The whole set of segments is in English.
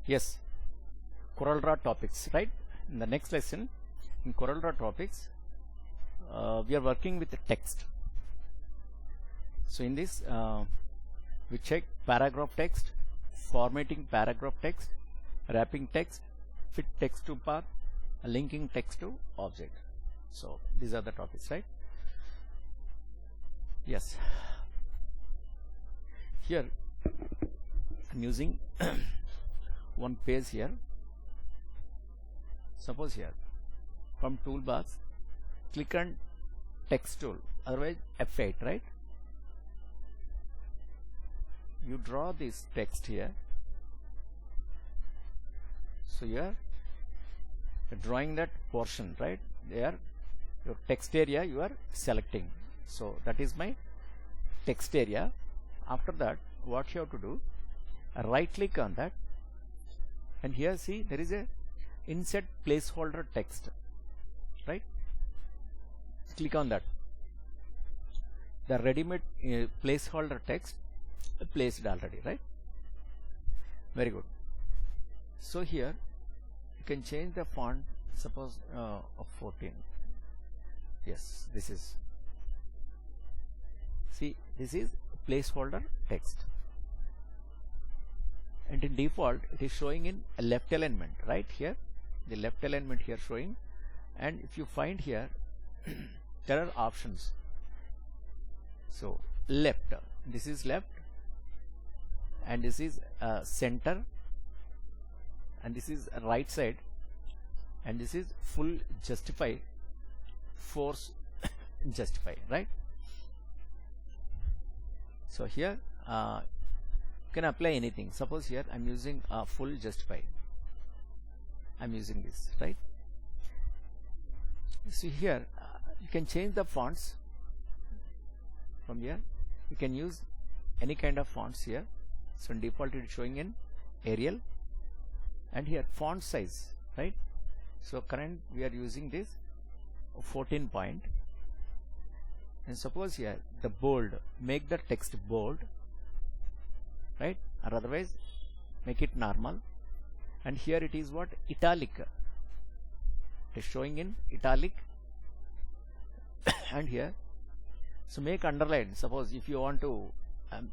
Yes, CorelDRAW topics, right? In the next lesson, in CorelDRAW topics, we are working with the text. So in this, we check paragraph text, formatting paragraph text, wrapping text, fit text to path, linking text to object. So these are the topics, right? Yes. Here I'm using one page here. Suppose here from toolbars, click on text tool, otherwise F8, right? You draw this text here. So you are drawing that portion, right? There, your text area you are selecting. So that is my text area. After that, what you have to do, right click on that, and here see there is a insert placeholder text, right? Click on that. The ready-made placeholder text placed already, right? Very good. So here you can change the font, suppose of 14. Yes, this is, see, this is placeholder text, and in default it is showing in a left alignment, right? Here the left alignment here showing, and if you find here there are options. So left, this is left, and this is center, and this is right side, and this is full justify, force justify, right? So here you can apply anything. Suppose here I'm using full justify, I'm using this, right? See here you can change the fonts from here. You can use any kind of fonts here. So in default it is showing in Arial, and here font size, right? So current we are using this 14 point, and suppose here the bold, make the text bold, right? Or otherwise make it normal, and here it is what, italic, it is showing in italic. And here, so make underline. Suppose if you want to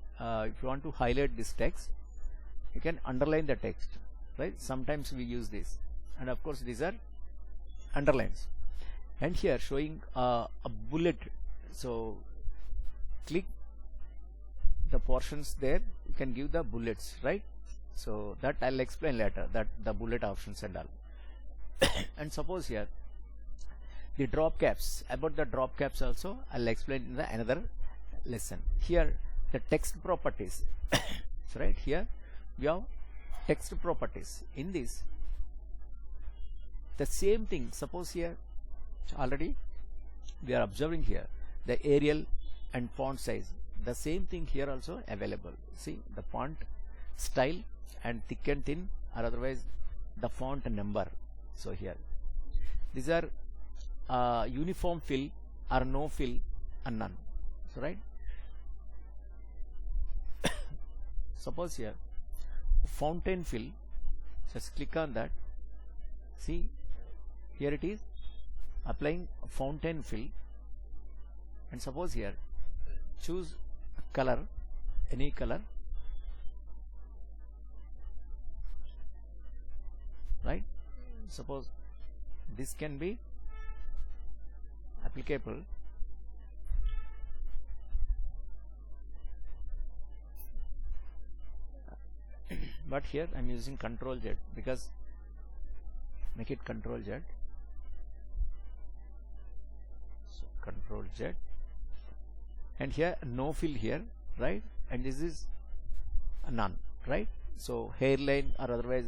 highlight this text, you can underline the text, right? Sometimes we use this, and of course these are underlines. And here showing a bullet, so click the portions there, you can give the bullets, right? So that I'll explain later, that the bullet options and all. And suppose here the drop caps, about the drop caps also I'll explain in the another lesson. Here the text properties, so right here we have text properties. In this, the same thing, suppose here already we are observing here the Arial and font size, the same thing here also available. See the font style and thick and thin, or otherwise the font number. So here these are uniform fill or no fill and none. So right, suppose here fountain fill, just click on that. See here it is applying fountain fill, and suppose here choose color, any color, right? Suppose this can be applicable, but here I'm using Control Z, because make it Control Z. So Control Z, and here no fill here, right? And this is a none, right? So hairline or otherwise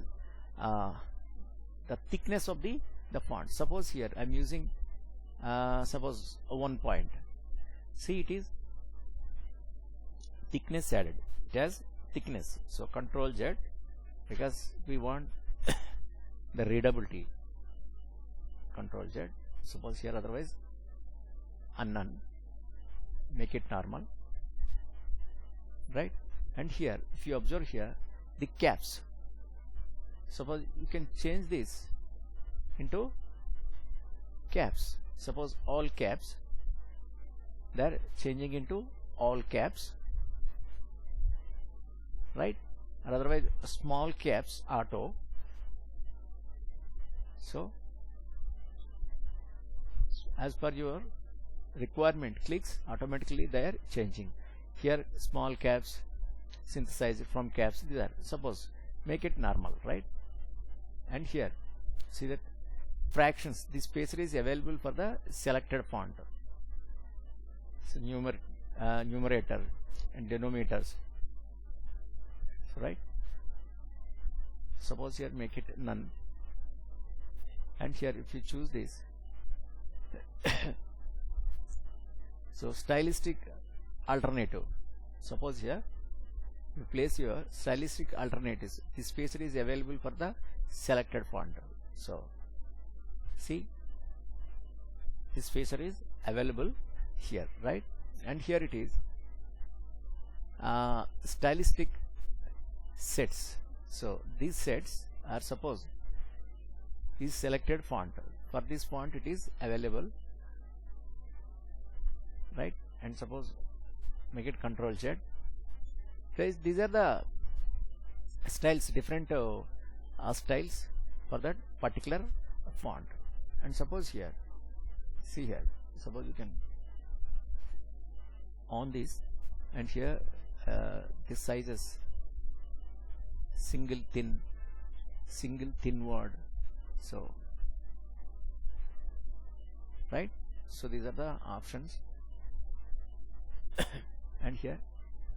the thickness of the font. Suppose here I'm using suppose 1 point. See it is thickness added, it has thickness. So Control Z, because we want the readability. Control Z. Suppose here otherwise none, make it normal, right? And here if you observe here the caps, suppose you can change this into caps. Suppose all caps, they're changing into all caps, right? Or otherwise small caps auto. So as per your requirement clicks, automatically they are changing. Here small caps, synthesize it from caps, these are, suppose make it normal, right? And here see that fractions, this spacer is available for the selected font. So numerator and denominators, right? Suppose here make it none, and here if you choose this so stylistic alternative, suppose here you place your stylistic alternatives, this spacer is available for the selected font. So see, this spacer is available here, right? And here it is stylistic sets. So these sets are, suppose is selected font, for this font it is available, right? And suppose make it Control Z. Guys, these are the styles, different styles for that particular font. And suppose here, see here, suppose you can on this, and here this size is single thin word, so right? So these are the options and here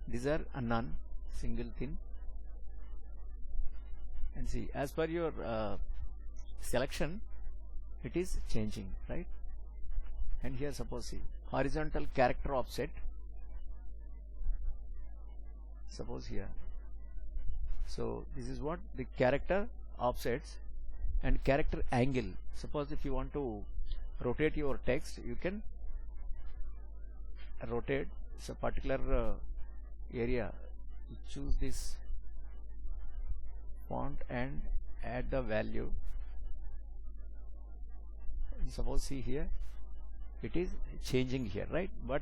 these are a none, single thin, and see as per your selection it is changing, right? And here suppose see horizontal character offset, suppose here, so this is what the character offsets and character angle. Suppose if you want to rotate your text, you can rotate a particular area, you choose this font and add the value, and suppose see here it is changing here, right? But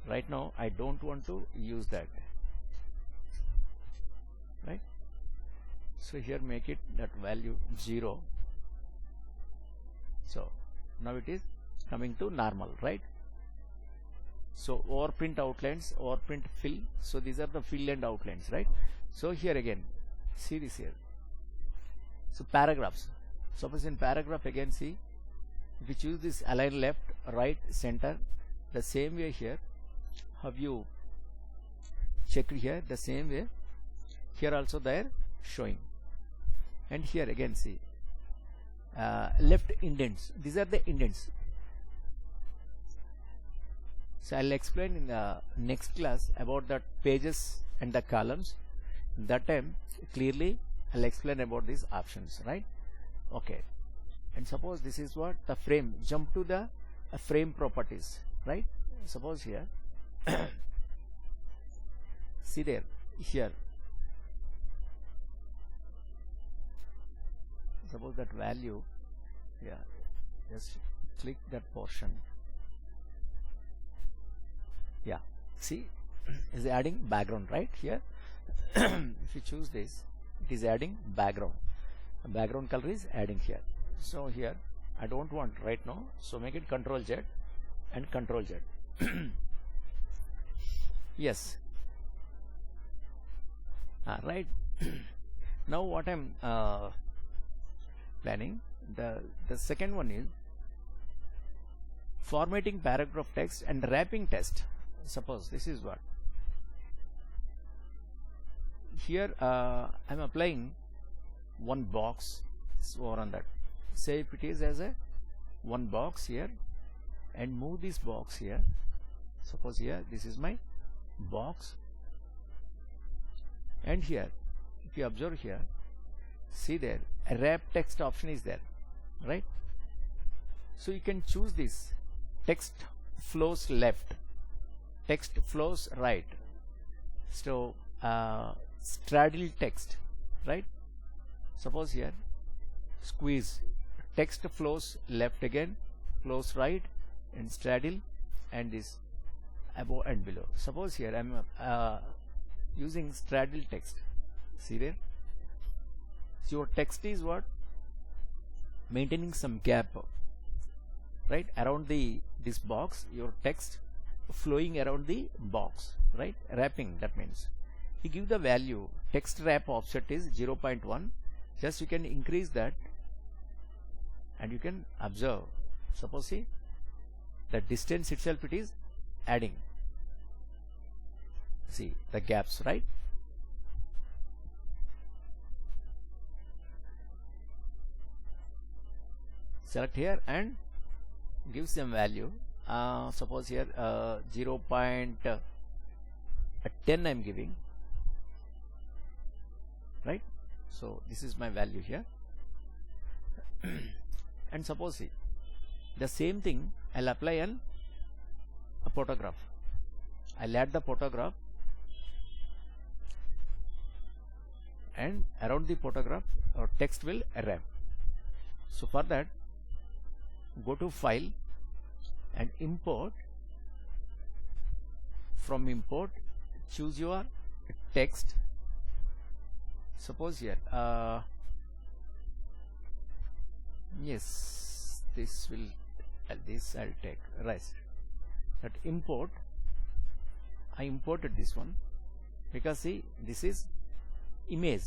right now I don't want to use that, right? So here make it that value 0. So now it is coming to normal, right? So overprint outlines, overprint fill, so these are the fill and outlines, right? So here again see this here, so paragraphs, suppose in paragraph again see, if you choose this align left, right, center, the same way here have you checked here, the same way here also they are showing. And here again see left indents, these are the indents. So I'll explain in the next class about the pages and the columns. That time clearly I'll explain about these options, right? Okay. And suppose this is what the frame, jump to the frame properties, right? Suppose here see there, here suppose that value, yeah, just click that portion, yeah, see is adding background, right? Here if you choose this, it is adding background, background color is adding here. So here I don't want right now, so make it Control Z and Control Z. Yes, right. Now what I'm planning, the second one is formatting paragraph text and wrapping text. Suppose this is what here I'm applying one box over on that. Say if it is as a one box here, and move this box here, suppose here this is my box, and here if you observe here, see there a wrap text option is there, right? So you can choose this text flows left, text flows right, so straddle text, right? Suppose here squeeze, text flows left again, flows right, and straddle, and this above and below. Suppose here I am using straddle text. See there? So your text is what? Maintaining some gap, right, around this box. Your text flowing around the box, right? Wrapping, that means you give the value text wrap offset is 0.1. Just you can increase that, and you can observe. Suppose see the distance itself, it is adding. See the gaps, right? Select here and give some value. Suppose here 0.10 I am giving, right? So this is my value here. And suppose see the same thing I'll apply on a photograph. I'll add the photograph, and around the photograph our text will wrap. So for that, go to file and import. From import, choose your text. Suppose here yes, this will this I'll take rest. That import, I imported this one because see this is image.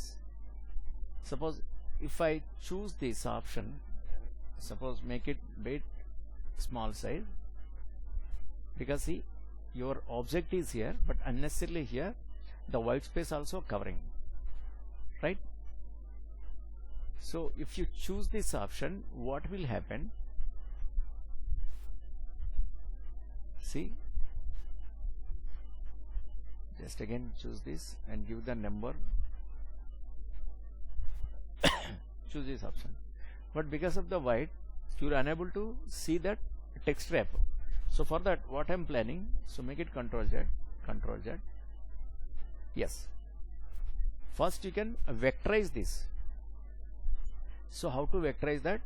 Suppose if I choose this option, suppose make it bit small size, because see your object is here, but unnecessarily here the white space also covering, right? So if you choose this option, what will happen? See, just again choose this and give the number. Choose this option, but because of the white you are unable to see that text wrap. So for that, what I am planning, so make it Control Z, Control Z. Yes, first you can vectorize this. So how to vectorize that?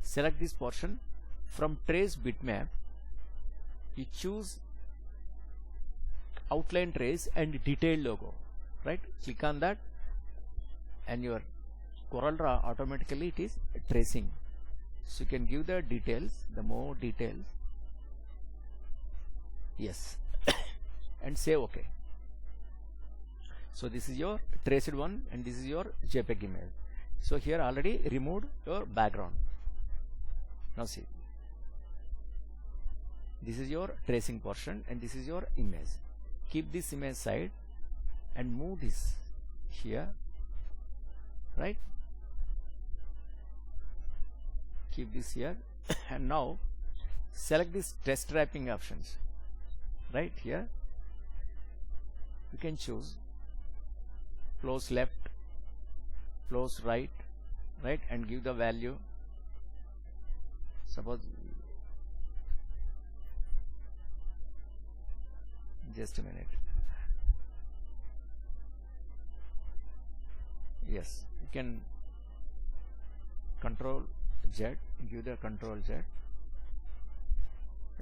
Select this portion, from trace bitmap you choose outline trace and detailed logo, right? Click on that and your CorelDRAW automatically it is tracing. So you can give the details, the more details, yes, and say OK. So this is your traced one and this is your JPEG image. So here already removed your background. Now see, this is your tracing portion and this is your image. Keep this image side and move this here, right? Keep this here and now select this text wrapping options, right? Here you can choose close left, close right, right, and give the value. Suppose just a minute. Yes, you can Control Z, give the Control Z,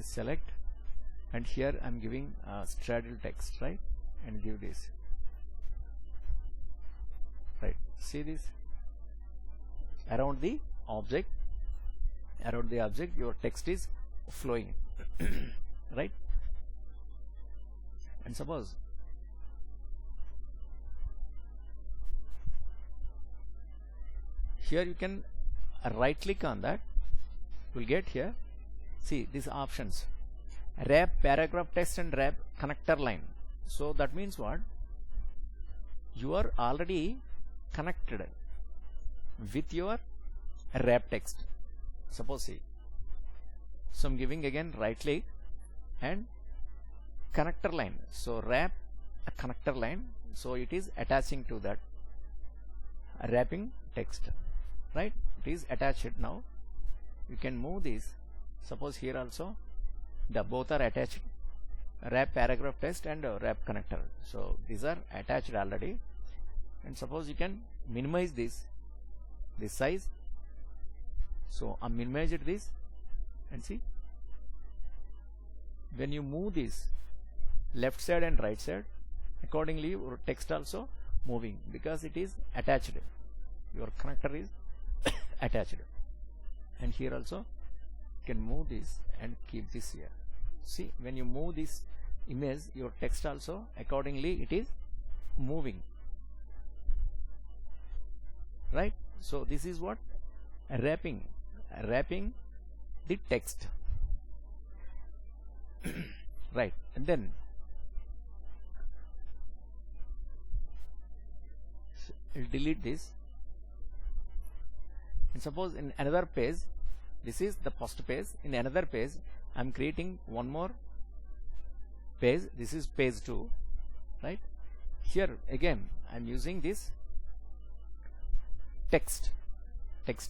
select, and here I'm giving straddle text, right, and give this, right? See this around the object, your text is flowing, right? And suppose here you can right click on that, you will get here, see these options, wrap paragraph text and wrap connector line. So that means what? You are already connected with your wrap text. Suppose see, so I'm giving again right click and connector line. So wrap a connector line, so it is attaching to that wrapping text, right? It is attached. Now you can move this. Suppose here also the both are attached, wrap paragraph text and wrap connector. So these are attached already. and suppose you can minimize this size. So I minimized this, and see, when you move this left side and right side, accordingly your text also moving, because it is attached, your connector is attached. And here also you can move this and keep this here. See, when you move this image, your text also accordingly it is moving, right? So this is what wrapping the text. Right, and then I'll delete this, and suppose in another page, this is the first page, in another page I'm creating one more page, this is page 2, right? Here again I'm using this text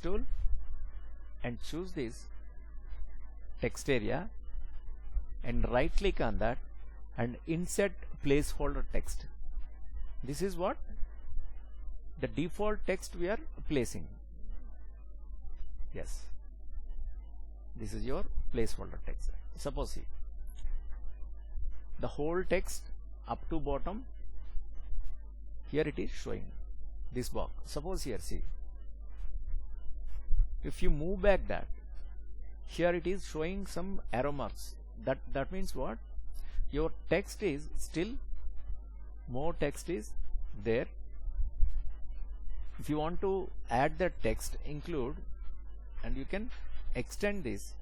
tool and choose this text area and right click on that and insert placeholder text. This is what the default text we are placing. Yes, this is your placeholder text. Suppose see, the whole text up to bottom, here it is showing this box. Suppose here, see, if you move back that, here it is showing some arrow marks. That means what? Your text is still, more text is there. If you want to add the text, include, and you can extend this.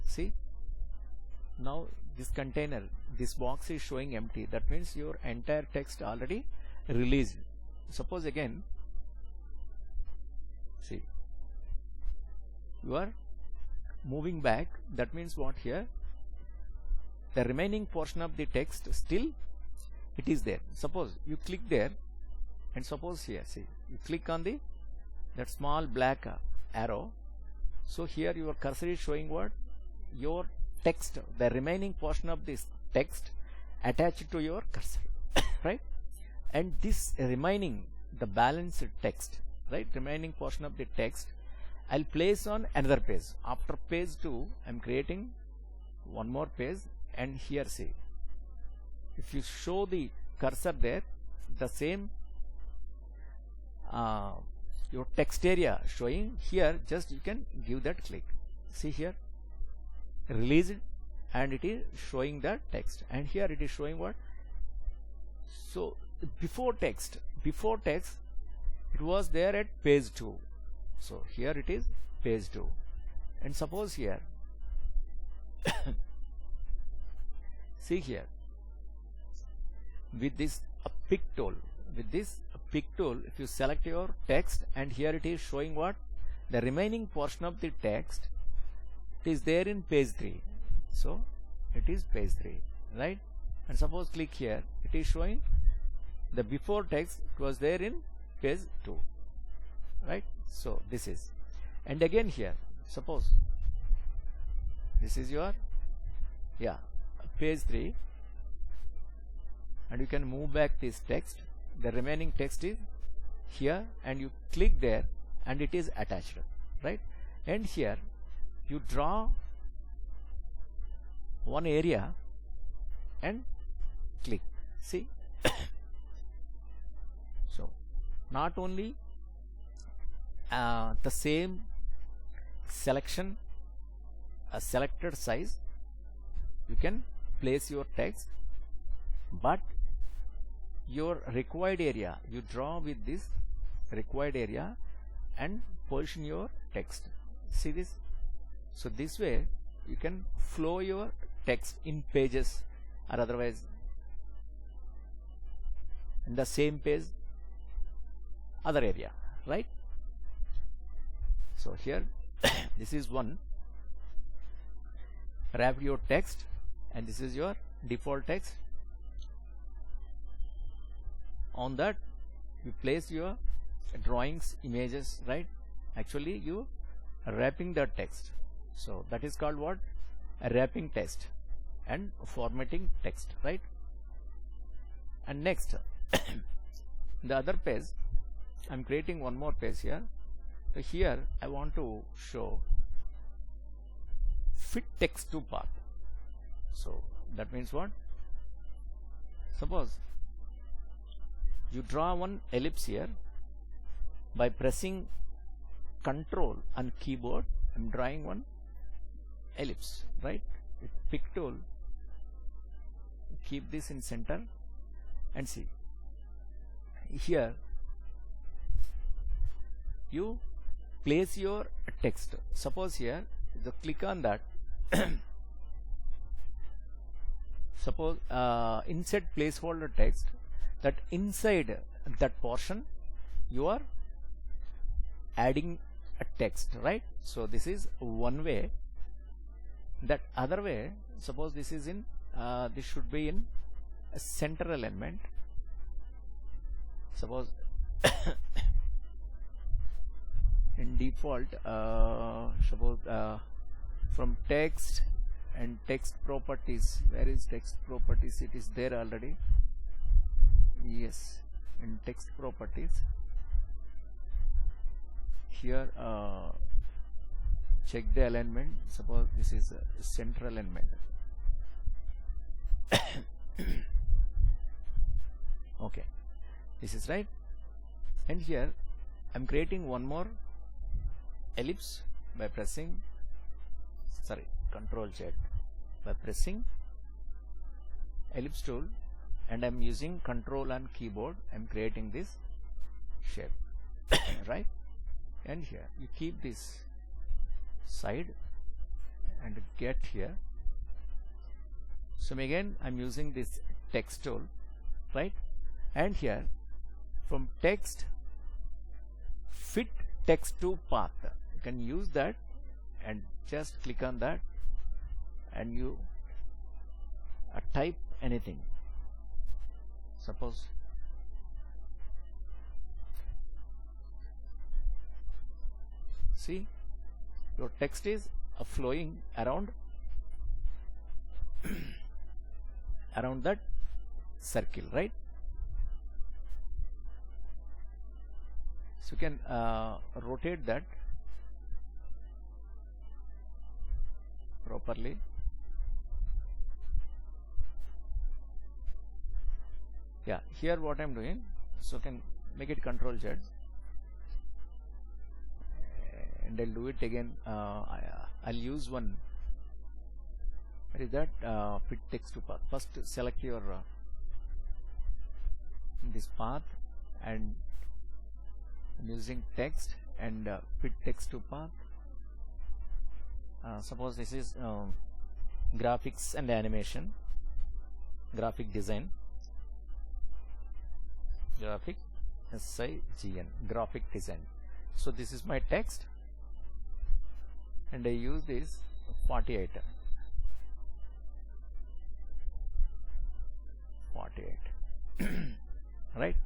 See, now this container, this box is showing empty. That means your entire text already released. Suppose again, see, you are moving back. That means what? Here the remaining portion of the text still it is there. Suppose you click there, and suppose here, see, you click on the that small black arrow. So here your cursor is showing what? Your text, the remaining portion of this text attached to your cursor, right? And this remaining, the balanced text, right, remaining portion of the text, I'll place on another page. After page 2, I'm creating one more page, and here see, if you show the cursor there, the same your text area showing here, just you can give that click. See here, release it, and it is showing the text, and here it is showing what? So before text it was there at page 2, so here it is page 2. And suppose here see here, with this pick tool, if you select your text, and here it is showing what? The remaining portion of the text, it is there in page 3, so it is page 3, right? And suppose click here, it is showing the before text, it was there in page 2, right? So this is, and again here, suppose this is your page 3, and you can move back this text, the remaining text is here, and you click there and it is attached, right? And here you draw one area and click, see. So not only the same selection, a selected size, you can place your text, but your required area, you draw with this required area and position your text. See this? So this way you can flow your text in pages, or otherwise in the same page other area, right? So here this is one, wrap your text, and this is your default text. On that you place your drawings, images, right? Actually you are wrapping the text, so that is called what? A wrapping text and formatting text, right? And next the other page, I'm creating one more page here. So here I want to show fit text to path. So that means what? Suppose you draw one ellipse here by pressing Control on keyboard. I'm drawing one ellipse, right? With pick tool, keep this in center and see here you place your text. Suppose here you click on that. Suppose insert placeholder text, that inside that portion you are adding a text, right? So this is one way. That other way, suppose this is in this should be in a center element. Suppose in default, suppose from text and text properties, where is text properties? It is there already. Yes, in text properties here, check the alignment. Suppose this is a center alignment. Okay, this is right. And here I'm creating one more ellipse by pressing Control Z, by pressing ellipse tool, and I'm using Control on keyboard. I'm creating this shape. Right? And here you keep this side and get here. So again I'm using this text tool, right? And here from text, fit text to path, you can use that and just click on that and you type anything. Suppose see your text is flowing around around that circle, right? So you can rotate that properly. Yeah, here what I'm doing, so can make it Control Z, and I'll do it again. I'll use one. What is that? Fit text to path. First select your this path, and I'm using text and fit text to path. Suppose this is graphics and animation, graphic design, graphic SIGN, graphic design. So this is my text, and I use this 48, right?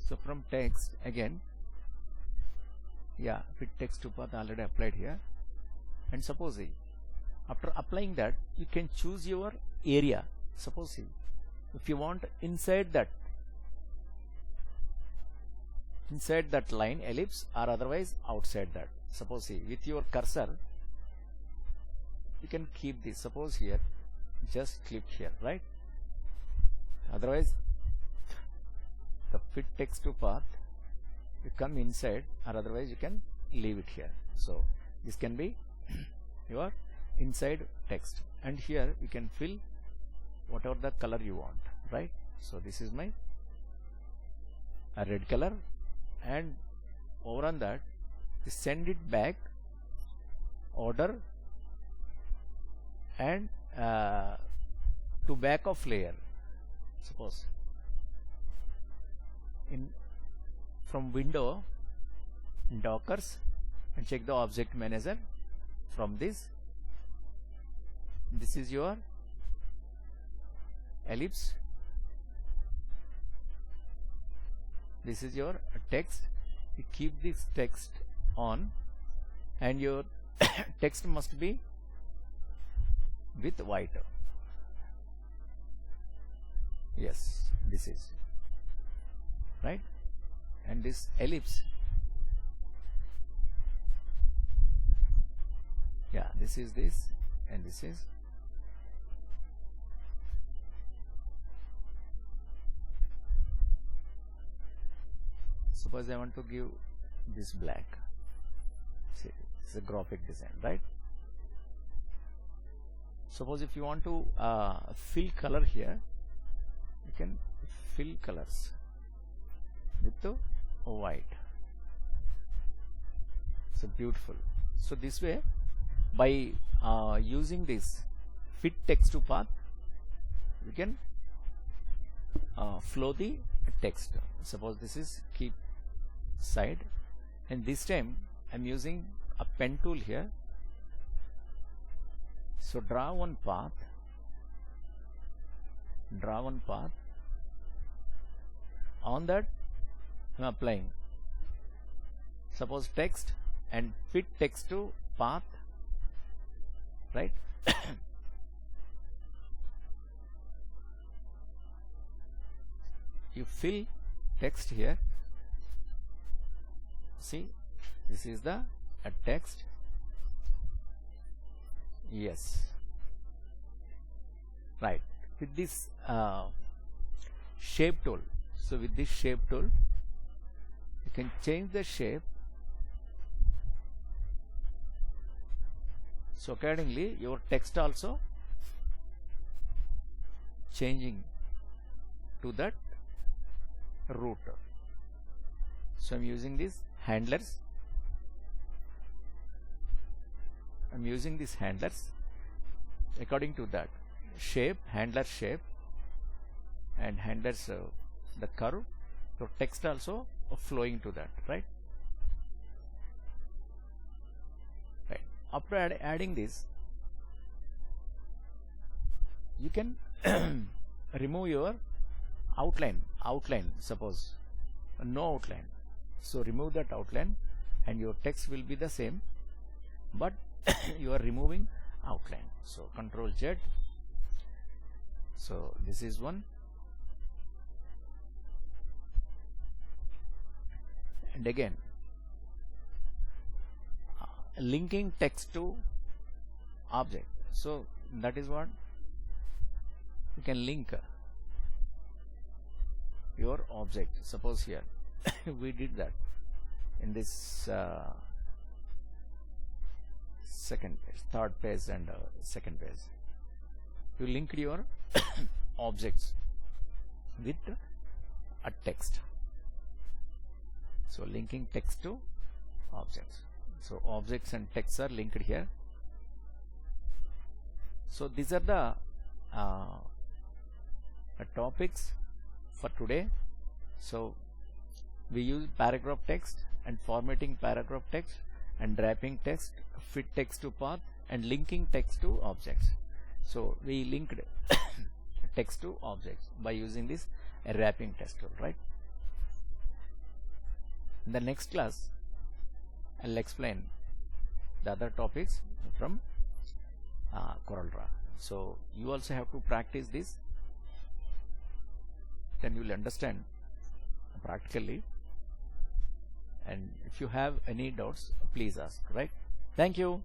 So from text again, yeah, fit text to path already applied here. And suppose after applying that, you can choose your area. Suppose if you want inside that line ellipse, or otherwise outside that. Suppose with your cursor you can keep this. Suppose here just click here, right? Otherwise the fit text to path, you come inside, or otherwise you can leave it here. So this can be your inside text, and here you can fill whatever the color you want, right? So this is my red color, and over on that send it back order and to back of layer. Suppose from window Dockers, and check the object manager. From this is your ellipse, this is your text. You keep this text on, and your text must be with white. Yes, this is right, and this ellipse, yeah, this is this, and this is, suppose I want to give this black. See, it's a graphic design, right? Suppose if you want to fill color here, you can fill colors with the white. So beautiful. So this way, by using this fit text to path, we can flow the text. Suppose this is keep side, and this time I'm using a pen tool here. So draw one path, on that I'm applying, suppose text, and fit text to path, right? You fill text here. See, this is the text. Yes, right, with this shape tool. So with this shape tool, you can change the shape. So accordingly, your text also changing to that root. So I'm using these handlers. I'm using these handlers according to that shape, handler shape, and handlers the curve. So text also flowing to that, right? Right. After adding this, you can remove your outline. Suppose no outline. So remove that outline, and your text will be the same, but you are removing outline. So Control Z. So this is one, and again linking text to object. So that is what you can link your object. Suppose here we did that in this second page, third page, and second page. You linked your objects with a text. So linking text to objects. So objects and texts are linked here. So these are the topics for today. So we use paragraph text and formatting paragraph text, and wrapping text, fit text to path, and linking text to objects. So we linked text to objects by using this wrapping text tool, right? In the next class, I'll explain the other topics from CorelDRAW. So you also have to practice this, then you will understand practically. And if you have any doubts, please ask, right? Thank you.